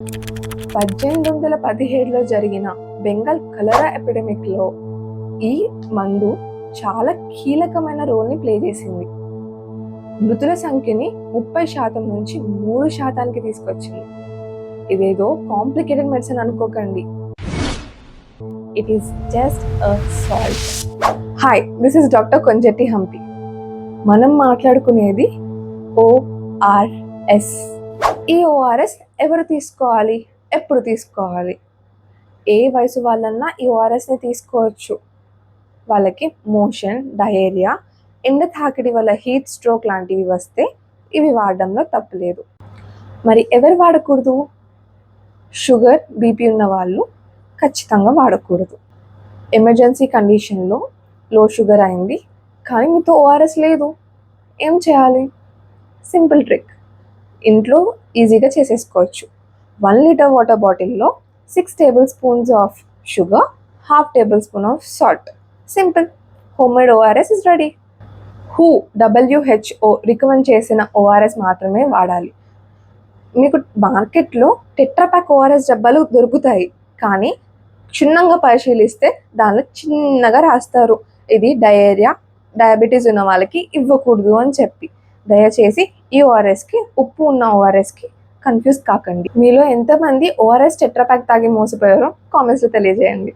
1817లో జరిగిన బెంగాల్ కలరా ఎపిడమిక్లో ఈ మందు చాలా కీలకమైన రోల్ని ప్లే చేసింది. మృతుల సంఖ్యని 30% నుంచి 3%కి తీసుకొచ్చింది. ఇదేదో కాంప్లికేటెడ్ మెడిసిన్ అనుకోకండి. It is just a salt. Hi, this is doctor Konjetti Hampi. మనం మాట్లాడుకునేది ఓఆర్ఎస్. ఈ ఓఆర్ఎస్ ఎవరు తీసుకోవాలి, ఎప్పుడు తీసుకోవాలి? ఏ వయసు వాళ్ళన్నా ఈ ఓఆర్ఎస్ని తీసుకోవచ్చు. వాళ్ళకి మోషన్, డయేరియా, ఎండ తాకిడి వల్ల హీట్ స్ట్రోక్ లాంటివి వస్తే ఇవి వాడడంలో తప్పులేదు. మరి ఎవరు వాడకూడదు? షుగర్, బీపీ ఉన్న వాళ్ళు ఖచ్చితంగా వాడకూడదు. ఎమర్జెన్సీ కండిషన్లో లో షుగర్ అయింది కానీ మీతో ఓఆర్ఎస్ లేదు, ఏం చేయాలి? సింపుల్ ట్రిక్, ఇంట్లో ఈజీగా చేసేసుకోవచ్చు. 1 లీటర్ వాటర్ బాటిల్లో 6 table spoons of sugar, ½ table spoon of salt. Simple, homemade ORS is ready. WHO recommend చేసిన ఓఆర్ఎస్ మాత్రమే వాడాలి. మీకు మార్కెట్లో టెట్రాప్యాక్ ఓఆర్ఎస్ డబ్బాలు దొరుకుతాయి, కానీ క్షుణ్ణంగా పరిశీలిస్తే దానిలో చిన్నగా రాస్తారు, ఇది డయేరియా, డయాబెటీస్ ఉన్న వాళ్ళకి ఇవ్వకూడదు అని చెప్పి. దయచేసి ఈ ఓఆర్ఎస్కి, ఉప్పు ఉన్న ఓఆర్ఎస్కి కన్ఫ్యూజ్ కాకండి. మీలో ఎంతమంది ఓఆర్ఎస్ టెట్రాప్యాక్ తాగి మోసపోయారో కామెంట్స్లో తెలియజేయండి.